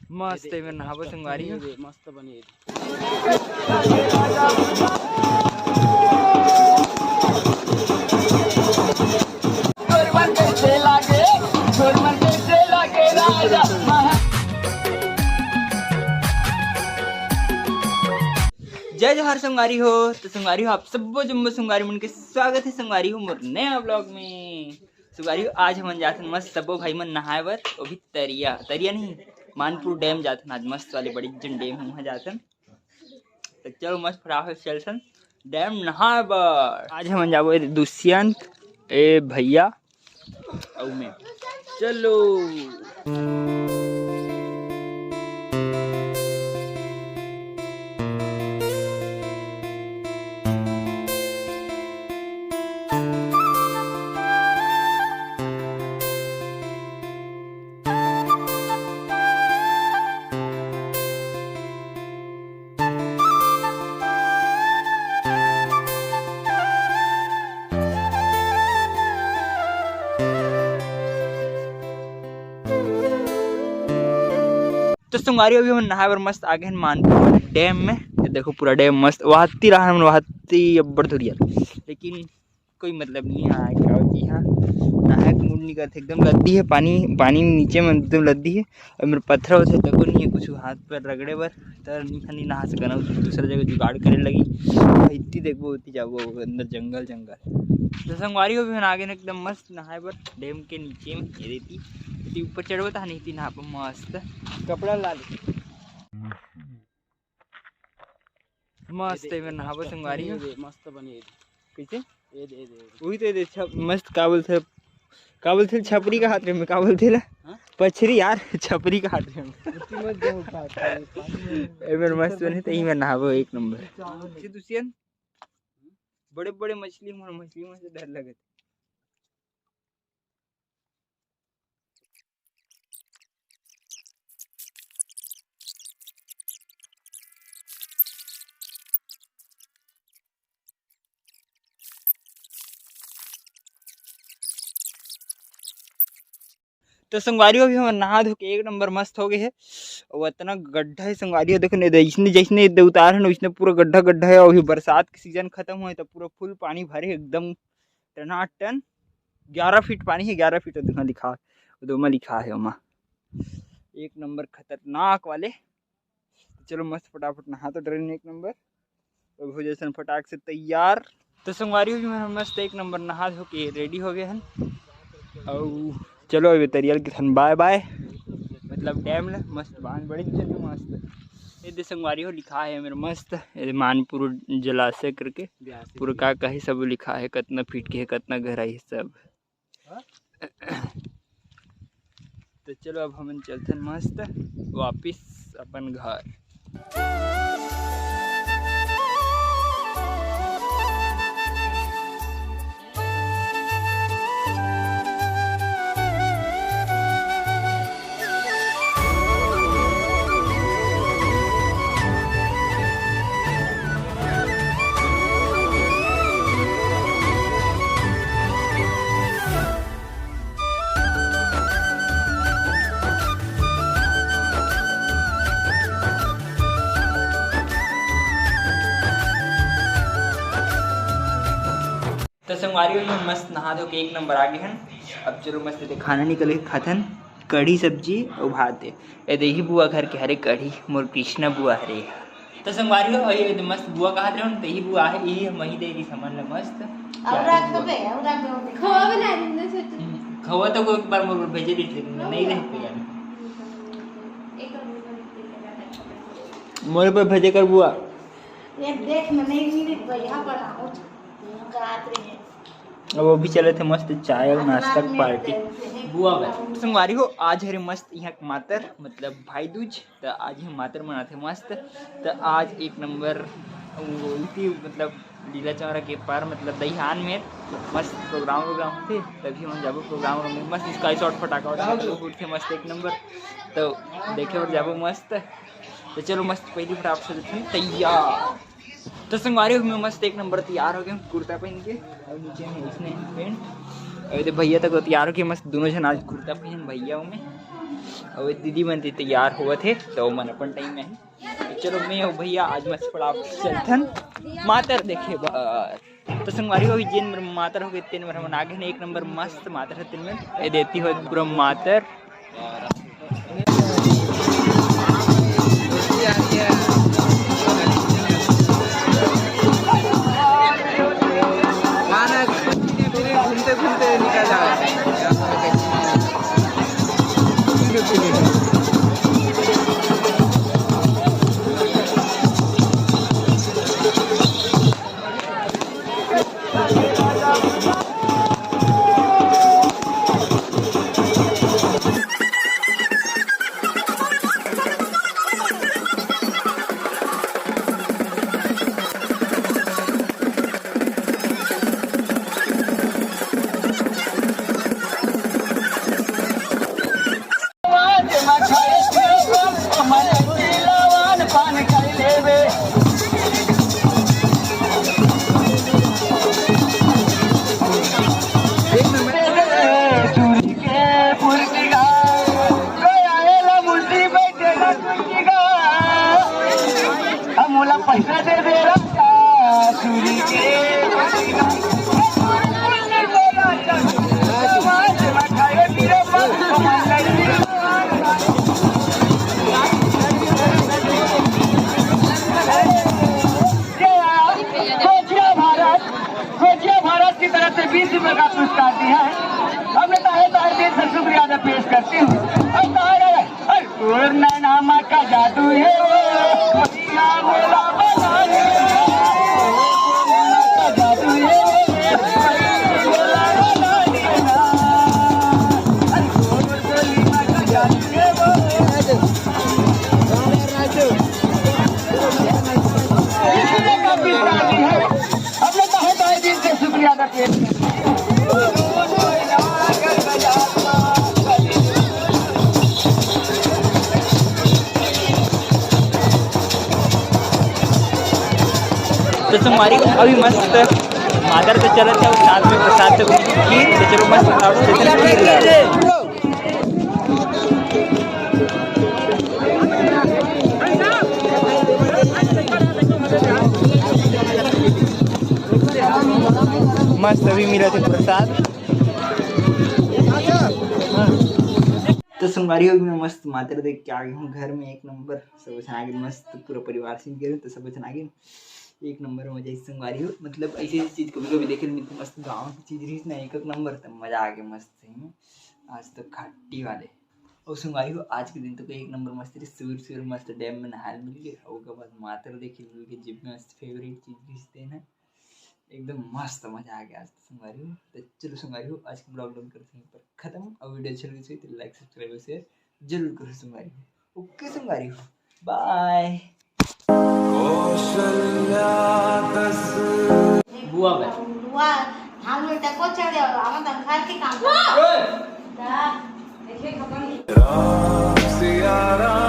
मस्त है। नहाबो संगवारी हो मस्त बनी जय जोहार संगवारी हो। तो संगवारी हो आप सब जम्बो संगवारी मन के स्वागत है संगवारी हो मोर नया ब्लॉग में। संगवारी हो आज हम जाते मस्त सबो भाई मन नहाए बर। वो भी तरिया नहीं मानपुर डैम जाते आज मस्त वाले बड़ी जन डैम वहाँ जाते। तो चलो मस्त फटाफट चलसन डैम नहाए बर। आज हम जाबो दुष्यंत ए भैया और मैं। चलो तो संगवारी अभी हम नहाए बर मस्त आगे हैं मानपुर डैम में। ये देखो पूरा डैम मस्त वहाती रहा हम वहाती अब्बड़ धुरिया, लेकिन कोई मतलब नहीं है आए क्या होती है नहाए का मूड नहीं करते। एकदम लद्दी है पानी नीचे में एकदम लद्दी है और मेरे पत्थर वत्थर तको नहीं है कुछ हाथ पर रगड़े बर तर नहीं नहा सकना। दूसरा जगह जुगाड़ करे लगी इतनी देखो उतनी जाओ अंदर जंगल। तो संगवारी हो भी हम आगे एकदम मस्त नहाए बर डैम के नीचे में ये रहती ऊपर चढ़ो था नहीं थी नहा पर मस्त कपड़ा ला ले मस्त है। नहाबो संगवारी हो मस्त बनी कैसे ये वही तो मस्त काबुल थे छपरी का हाथ में काबुल थे ला पछरी यार छपरी का हाथ में मस्त बने तो में नहाबो एक नंबर। दुष्यंत बड़े बड़े मछली में से डर लगे। तो संगवारी भी हम नहा धो के एक नंबर मस्त हो गए है। और इतना गड्ढा है संगवारी देखो नहीं जैसने जैसने उतार है ना उसने पूरा गड्ढा है। और बरसात के सीजन खत्म हुआ है तो पूरा फुल पानी भरे एकदम टनाटन 11 फीट पानी है। 11 फीट लिखा में लिखा है वहाँ एक नंबर खतरनाक वाले। चलो मस्त फटाफट नहा तो डरे एक नंबर और हो जैसे फटाक से तैयार। तो संगवारी भी मस्त एक नंबर नहा धो के रेडी हो गए हैं। और चलो अभी तरियल के थन बाय बाय मतलब डैम ले मस्त बांध बड़ी चल मस्त ये संगवारी हो लिखा है मेरे मस्त मानपुर जलाशय करके पूरा का कहीं सब लिखा है कितना फीट के है कितना गहराई है सब। तो चलो अब हम चलते हैं मस्त वापिस अपन घर। तो संगवारी में मस्त नहा धो के एक नंबर आ गए हैं। अब चलो मस्त खाना निकले खाथन कढ़ी सब्जी और भात है ये दही बुआ घर के हरे कढ़ी मोर कृष्णा बुआ हरे। तो संगवारी हो ये मस्त बुआ कहा थे दही बुआ है यही मही दे रही समझ ले मस्त खवा तो एक बार मोर भेजे दी नहीं रह पे मोर पर भेजे कर बुआ देख नहीं पर अब वो भी चले थे मस्त चाय और नाश्ता की पार्टी बुआ संगवारी हो आज हरे मस्त यहाँ मातर मतलब भाई दूज। तो आज हम मातर मनाते मस्त। तो आज एक नंबर मतलब लीला चौरा के पार मतलब दहीहान में मस्त प्रोग्राम थे तभी हम जाबो प्रोग्राम में मस्त स्काई शॉट फटाका थे मस्त एक नंबर। तो देखे और जाबो मस्त। तो चलो मस्त पहली फटाफट से तैयार। तो संगवारी में मस्त एक नंबर तैयार हो गए कुर्ता पहन के और नीचे में इसने पेंट और भैया तक तैयार हो गए मस्त दोनों जन आज कुर्ता पहन भैया में और दीदी मन तैयार हुए थे तो मन अपन टाइम में है। चलो मैं और भैया आज मस्त पड़ा चलथन मातर देखे बार तो संगवारी हो जिन मातर हो गए 3 नंबर हम आगे ने 1 नंबर मस्त मातर है 3 में ये देती हो पूरा मातर घूमते घूमते निकल जा रहा है। पैसा दे दे रहा सूरी के भारत की तरफ से 20 रुपए का पुरस्कार दिया है। अब मैं दिल से शुक्रिया अदा पेश करती हूँ। नामा का जादू है वो बोला जादू है शुक्रिया अदा पेश तो संगवारी अभी मस्त मादर तो चलत है साथ में प्रसाद तो खीर तो चलो मस्त आउट स्टेशन खीर मस्त अभी मिला थे प्रसाद तो संगवारी अभी मैं मस्त मातर देख के आ गई हूँ घर में 1 नंबर सब अच्छा आगे मस्त पूरा परिवार से गए तो सब अच्छा आगे 1 नंबर मजा इस संगवारी हो मतलब ऐसी चीज़ कभी कभी देखे मिलती मस्त गाँव की चीज़ रही ना 1 नंबर तब मजा आ गया मस्त सही में आज तो खट्टी वाले और संगवारी हो आज के दिन तो 1 नंबर मस्त रही सूर मस्त डैम में नहाल मिल गए और उसके बाद मातर देखे मिल गए जिप में मस्त फेवरेट चीज़ रिश्ते ना एकदम मस्त मजा आ गया आज तो संगवारी हो तो चलो संगवारी हो आज का ब्लॉग डाउन करते हैं पर खत्म और वीडियो अच्छी लगी तो लाइक सब्सक्राइब शेयर जरूर करो संगवारी हो ओके संगवारी हो बाय बुआ बुआ धान में टको चढ़े आवा त घर के काम सियारा